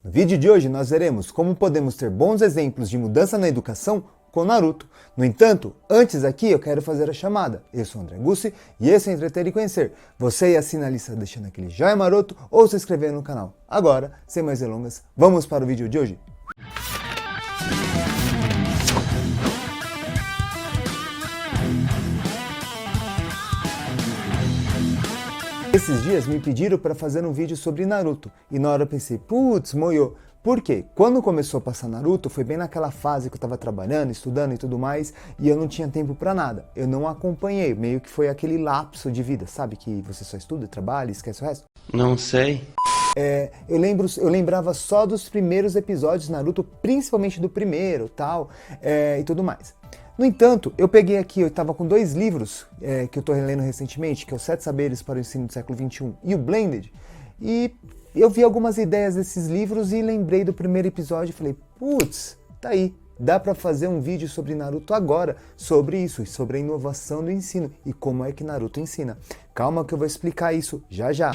No vídeo de hoje nós veremos como podemos ter bons exemplos de mudança na educação com Naruto. No entanto, antes aqui eu quero fazer a chamada. Eu sou o André Gussi e esse é Entreter e Conhecer. Você assina a lista deixando aquele joinha maroto ou se inscrever no canal. Agora, sem mais delongas, vamos para o vídeo de hoje. Esses dias me pediram para fazer um vídeo sobre Naruto e na hora eu pensei, putz, moiô. Por quê? Quando começou a passar Naruto foi bem naquela fase que eu estava trabalhando, estudando e tudo mais e eu não tinha tempo para nada. Eu não acompanhei, meio que foi aquele lapso de vida, sabe? Que você só estuda, trabalha e esquece o resto. Não sei. Eu lembrava só dos primeiros episódios de Naruto, principalmente do primeiro tal, e tudo mais. No entanto, eu peguei aqui, eu estava com dois livros que eu estou relendo recentemente, que é o Sete Saberes para o Ensino do Século XXI e o Blended, e eu vi algumas ideias desses livros e lembrei do primeiro episódio e falei, putz, tá aí, dá para fazer um vídeo sobre Naruto agora, sobre isso, sobre a inovação do ensino e como é que Naruto ensina. Calma que eu vou explicar isso já já.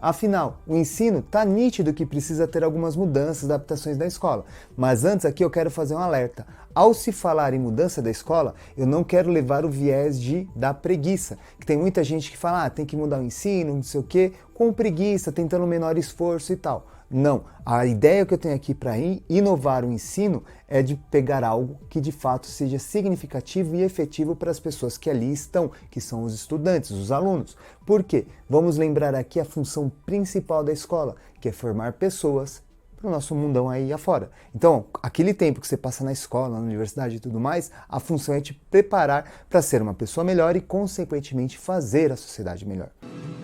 Afinal, o ensino tá nítido que precisa ter algumas mudanças, adaptações da escola. Mas antes aqui eu quero fazer um alerta. Ao se falar em mudança da escola, eu não quero levar o viés da preguiça. Que tem muita gente que fala, tem que mudar o ensino, não sei o quê, com preguiça, tentando menor esforço e tal. Não, a ideia que eu tenho aqui para inovar o ensino é de pegar algo que de fato seja significativo e efetivo para as pessoas que ali estão, que são os estudantes, os alunos. Por quê? Vamos lembrar aqui a função principal da escola, que é formar pessoas para o nosso mundão aí afora. Então, aquele tempo que você passa na escola, na universidade e tudo mais, a função é te preparar para ser uma pessoa melhor e, consequentemente, fazer a sociedade melhor.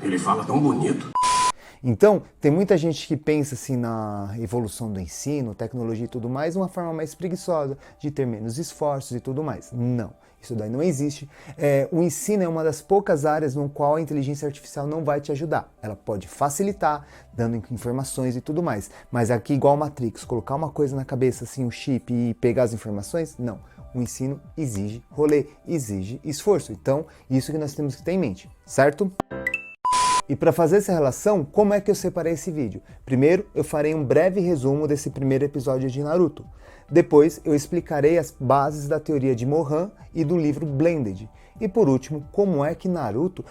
Ele fala tão bonito. Então, tem muita gente que pensa assim na evolução do ensino, tecnologia e tudo mais, uma forma mais preguiçosa, de ter menos esforços e tudo mais. Não, isso daí não existe. O ensino é uma das poucas áreas no qual a inteligência artificial não vai te ajudar. Ela pode facilitar, dando informações e tudo mais. Mas aqui, igual Matrix, colocar uma coisa na cabeça, assim, um chip e pegar as informações, não. O ensino exige rolê, exige esforço. Então, isso que nós temos que ter em mente, certo? E para fazer essa relação, como é que eu separei esse vídeo? Primeiro, eu farei um breve resumo desse primeiro episódio de Naruto. Depois, eu explicarei as bases da teoria de Mohan e do livro Blended. E por último, como é que Naruto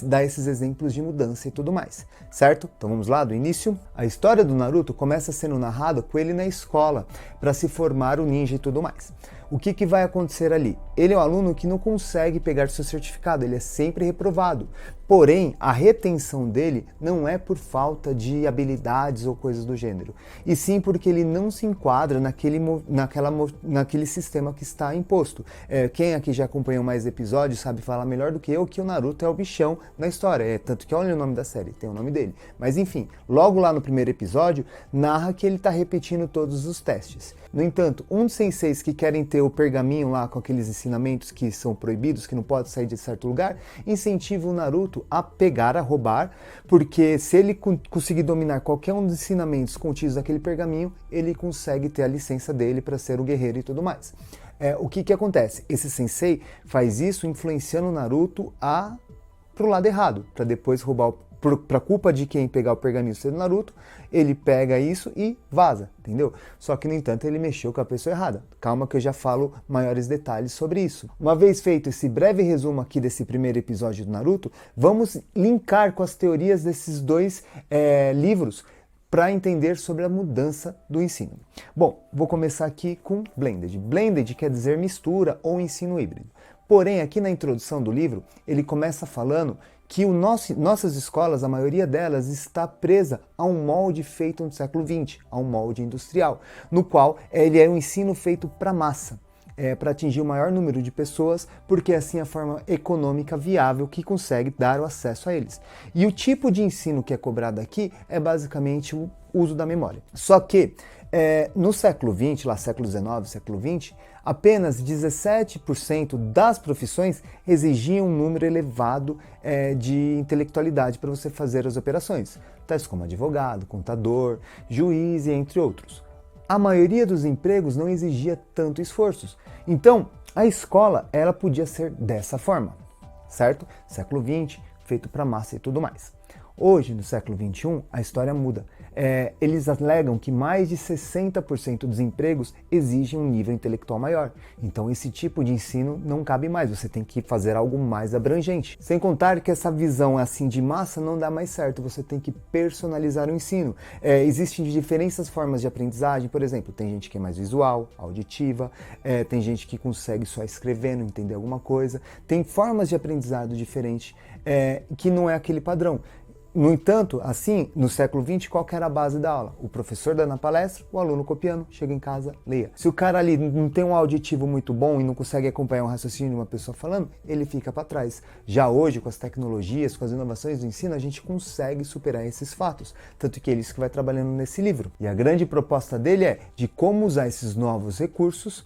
dá esses exemplos de mudança e tudo mais, certo? Então vamos lá, do início. A história do Naruto começa sendo narrada com ele na escola, para se formar o ninja e tudo mais. O que vai acontecer ali? Ele é um aluno que não consegue pegar seu certificado, ele é sempre reprovado. Porém, a retenção dele não é por falta de habilidades ou coisas do gênero, e sim porque ele não se enquadra naquele sistema que está imposto. Quem aqui já acompanhou mais episódios sabe falar melhor do que eu que o Naruto é o bichão na história, tanto que olha o nome da série, tem o nome dele. Mas enfim, logo lá no primeiro episódio, narra que ele está repetindo todos os testes. No entanto, um dos senseis que querem ter o pergaminho lá com aqueles ensinamentos que são proibidos, que não pode sair de certo lugar, incentiva o Naruto a pegar, a roubar, porque se ele conseguir dominar qualquer um dos ensinamentos contidos naquele pergaminho, ele consegue ter a licença dele para ser o guerreiro e tudo mais. O que acontece? Esse sensei faz isso influenciando o Naruto pro lado errado, para depois roubar pra culpa de quem pegar o pergaminho sendo Naruto, ele pega isso e vaza, entendeu? Só que, no entanto, ele mexeu com a pessoa errada. Calma que eu já falo maiores detalhes sobre isso. Uma vez feito esse breve resumo aqui desse primeiro episódio do Naruto, vamos linkar com as teorias desses dois livros para entender sobre a mudança do ensino. Bom, vou começar aqui com Blended. Blended quer dizer mistura ou ensino híbrido. Porém, aqui na introdução do livro, ele começa falando que nossas escolas, a maioria delas, está presa a um molde feito no século XX, a um molde industrial, no qual ele é um ensino feito para massa, para atingir o maior número de pessoas, porque assim é a forma econômica viável que consegue dar o acesso a eles. E o tipo de ensino que é cobrado aqui é basicamente o uso da memória. Só que no século XX, lá século XIX, século XX, apenas 17% das profissões exigiam um número elevado de intelectualidade para você fazer as operações, tais como advogado, contador, juiz e entre outros. A maioria dos empregos não exigia tanto esforços. Então, a escola ela podia ser dessa forma. certo? Século XX, feito para massa e tudo mais. Hoje, no século XXI, a história muda. Eles alegam que mais de 60% dos empregos exigem um nível intelectual maior. Então esse tipo de ensino não cabe mais, você tem que fazer algo mais abrangente. Sem contar que essa visão assim de massa não dá mais certo, você tem que personalizar o ensino. Existem diferentes formas de aprendizagem, por exemplo, tem gente que é mais visual, auditiva, tem gente que consegue só escrevendo, entender alguma coisa. Tem formas de aprendizado diferentes que não é aquele padrão. No entanto, assim, no século XX, qual que era a base da aula? O professor dando a palestra, o aluno copiando, chega em casa, leia. Se o cara ali não tem um auditivo muito bom e não consegue acompanhar um raciocínio de uma pessoa falando, ele fica para trás. Já hoje, com as tecnologias, com as inovações do ensino, a gente consegue superar esses fatos. Tanto que é isso que vai trabalhando nesse livro. E a grande proposta dele é de como usar esses novos recursos,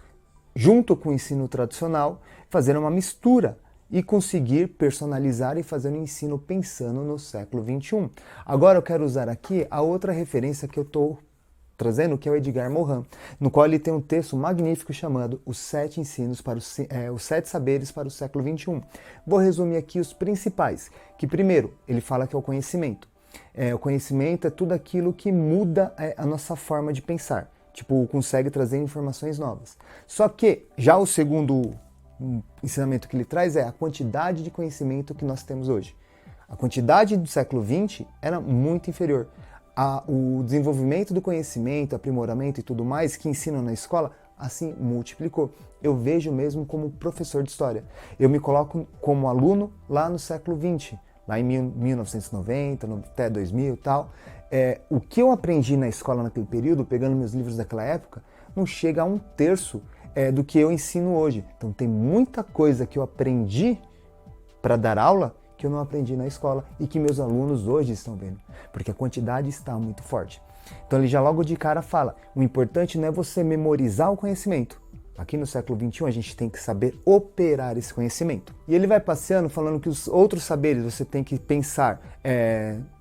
junto com o ensino tradicional, fazer uma mistura e conseguir personalizar e fazer um ensino pensando no século XXI. Agora eu quero usar aqui a outra referência que eu estou trazendo, que é o Edgar Morin, no qual ele tem um texto magnífico chamado Os 7 Ensinos para os 7 Saberes para o século XXI. Vou resumir aqui os principais, que primeiro, ele fala que é o conhecimento. O conhecimento é tudo aquilo que muda a nossa forma de pensar, tipo, consegue trazer informações novas. Só que, já o segundo ensinamento que ele traz é a quantidade de conhecimento que nós temos hoje. A quantidade do século XX era muito inferior. O desenvolvimento do conhecimento, aprimoramento e tudo mais que ensinam na escola, assim, multiplicou. Eu vejo mesmo como professor de história. Eu me coloco como aluno lá no século XX, lá em 1990, até 2000 e tal. O que eu aprendi na escola naquele período, pegando meus livros daquela época, não chega a 1/3 do que eu ensino hoje. Então tem muita coisa que eu aprendi para dar aula que eu não aprendi na escola e que meus alunos hoje estão vendo, porque a quantidade está muito forte. Então ele já logo de cara fala, o importante não é você memorizar o conhecimento. Aqui no século XXI a gente tem que saber operar esse conhecimento. E ele vai passeando falando que os outros saberes você tem que pensar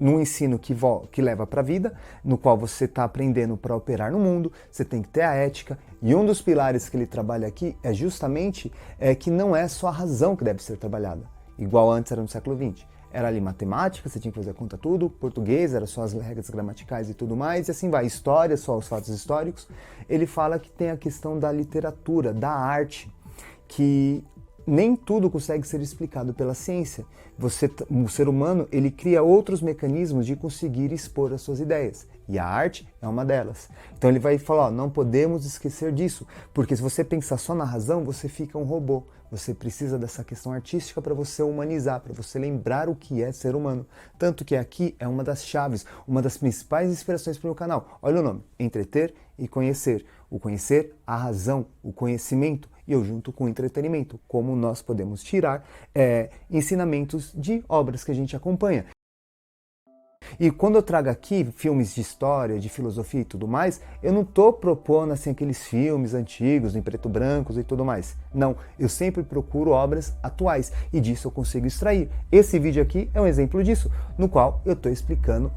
num ensino que leva para a vida, no qual você está aprendendo para operar no mundo, você tem que ter a ética. E um dos pilares que ele trabalha aqui é justamente que não é só a razão que deve ser trabalhada, igual antes era no século XX. Era ali matemática, você tinha que fazer a conta tudo, português, era só as regras gramaticais e tudo mais, e assim vai, história, só os fatos históricos. Ele fala que tem a questão da literatura, da arte, que nem tudo consegue ser explicado pela ciência. O ser humano, ele cria outros mecanismos de conseguir expor as suas ideias, e a arte é uma delas. Então ele vai falar, não podemos esquecer disso, porque se você pensar só na razão, você fica um robô. Você precisa dessa questão artística para você humanizar, para você lembrar o que é ser humano. Tanto que aqui é uma das chaves, uma das principais inspirações para o meu canal. Olha o nome, entreter e conhecer. O conhecer, a razão, o conhecimento, e eu junto com o entretenimento, como nós podemos tirar ensinamentos de obras que a gente acompanha. E quando eu trago aqui filmes de história, de filosofia e tudo mais, eu não estou propondo assim aqueles filmes antigos, em preto e brancos e tudo mais. Não, eu sempre procuro obras atuais e disso eu consigo extrair. Esse vídeo aqui é um exemplo disso, no qual eu estou explicando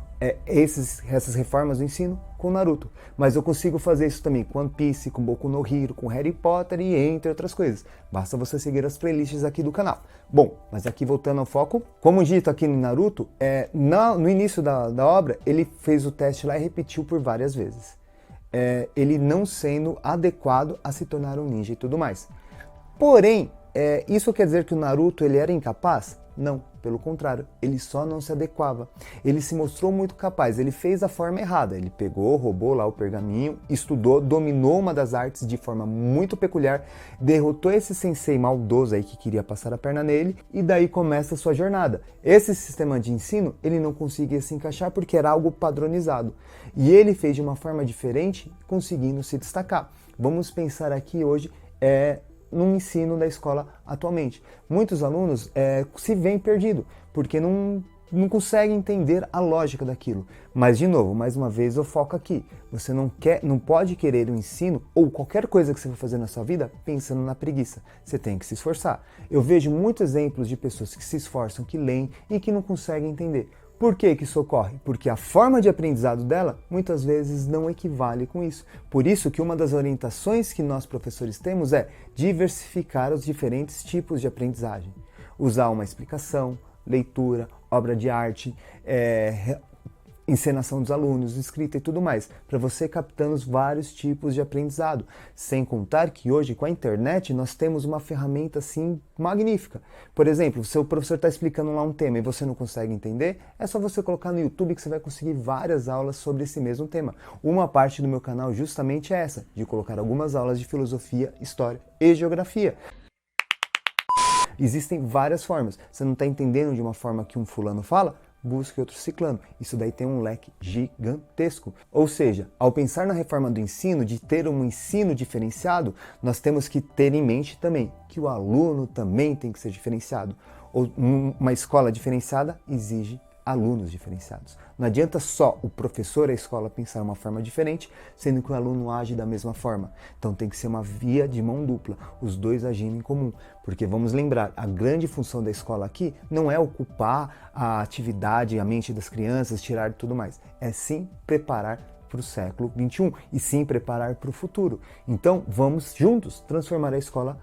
essas reformas do ensino com Naruto. Mas eu consigo fazer isso também com One Piece, com Boku no Hero, com Harry Potter e entre outras coisas. Basta você seguir as playlists aqui do canal. Bom, mas aqui voltando ao foco, como dito aqui no Naruto, no início da obra, ele fez o teste lá e repetiu por várias vezes. Ele não sendo adequado a se tornar um ninja e tudo mais. Porém, isso quer dizer que o Naruto ele era incapaz? Não, pelo contrário, ele só não se adequava. Ele se mostrou muito capaz, ele fez a forma errada. Ele pegou, roubou lá o pergaminho, estudou, dominou uma das artes de forma muito peculiar, derrotou esse sensei maldoso aí que queria passar a perna nele, e daí começa a sua jornada. Esse sistema de ensino, ele não conseguia se encaixar porque era algo padronizado. E ele fez de uma forma diferente, conseguindo se destacar. Vamos pensar aqui hoje no ensino da escola atualmente. Muitos alunos se veem perdidos, porque não conseguem entender a lógica daquilo. Mas, de novo, mais uma vez eu foco aqui. Você não pode querer o ensino ou qualquer coisa que você for fazer na sua vida pensando na preguiça. Você tem que se esforçar. Eu vejo muitos exemplos de pessoas que se esforçam, que leem e que não conseguem entender. Por que isso ocorre? Porque a forma de aprendizado dela muitas vezes não equivale com isso. Por isso que uma das orientações que nós professores temos é diversificar os diferentes tipos de aprendizagem. usar uma explicação, leitura, obra de arte, encenação dos alunos, escrita e tudo mais, para você captando os vários tipos de aprendizado. Sem contar que hoje, com a internet, nós temos uma ferramenta assim magnífica. Por exemplo, se o professor está explicando lá um tema e você não consegue entender, é só você colocar no YouTube que você vai conseguir várias aulas sobre esse mesmo tema. Uma parte do meu canal justamente é essa, de colocar algumas aulas de filosofia, história e geografia. Existem várias formas. Você não está entendendo de uma forma que um fulano fala? Busque outro ciclano. Isso daí tem um leque gigantesco. Ou seja, ao pensar na reforma do ensino, de ter um ensino diferenciado, nós temos que ter em mente também que o aluno também tem que ser diferenciado. Uma escola diferenciada exige alunos diferenciados. Não adianta só o professor e a escola pensar uma forma diferente, sendo que o aluno age da mesma forma. Então tem que ser uma via de mão dupla, os dois agindo em comum. Porque vamos lembrar, a grande função da escola aqui não é ocupar a atividade, a mente das crianças, tirar tudo mais. É sim preparar para o século XXI e sim preparar para o futuro. Então vamos juntos transformar a escola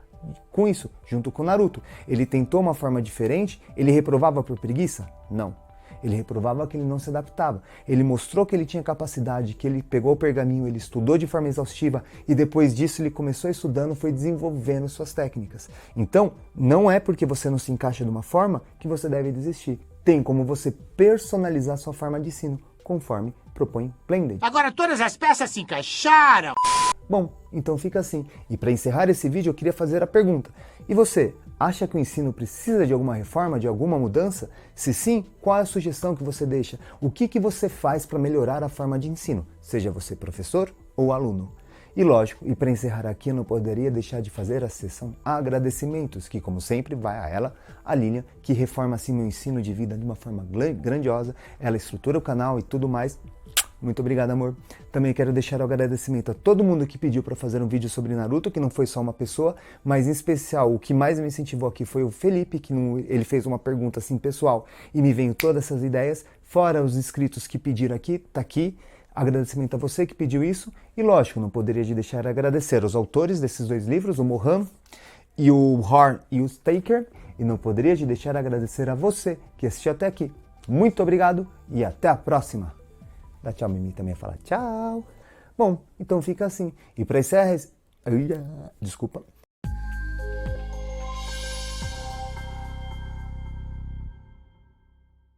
com isso, junto com o Naruto. Ele tentou uma forma diferente, ele reprovava por preguiça? Não. Ele reprovava que ele não se adaptava. Ele mostrou que ele tinha capacidade, que ele pegou o pergaminho, ele estudou de forma exaustiva e depois disso ele começou estudando, foi desenvolvendo suas técnicas. Então, não é porque você não se encaixa de uma forma que você deve desistir. Tem como você personalizar sua forma de ensino, conforme propõe Blended. Agora todas as peças se encaixaram! Bom, então fica assim. E para encerrar esse vídeo eu queria fazer a pergunta. E você, acha que o ensino precisa de alguma reforma, de alguma mudança? Se sim, qual é a sugestão que você deixa? O que você faz para melhorar a forma de ensino? Seja você professor ou aluno. E lógico, e para encerrar aqui eu não poderia deixar de fazer a sessão agradecimentos, que como sempre vai a ela, a Lilian, que reforma assim meu ensino de vida de uma forma grandiosa, ela estrutura o canal e tudo mais. Muito obrigado, amor. Também quero deixar o agradecimento a todo mundo que pediu para fazer um vídeo sobre Naruto, que não foi só uma pessoa, mas em especial o que mais me incentivou aqui foi o Felipe, que ele fez uma pergunta assim pessoal e me veio todas essas ideias, fora os inscritos que pediram aqui, tá aqui. Agradecimento a você que pediu isso e lógico, não poderia deixar de agradecer aos autores desses dois livros, o Mohan e o Horn e o Staker, e não poderia deixar de agradecer a você que assistiu até aqui. Muito obrigado e até a próxima! Dá tchau, Mimi também fala tchau. Bom, então fica assim. E para encerrar... Desculpa.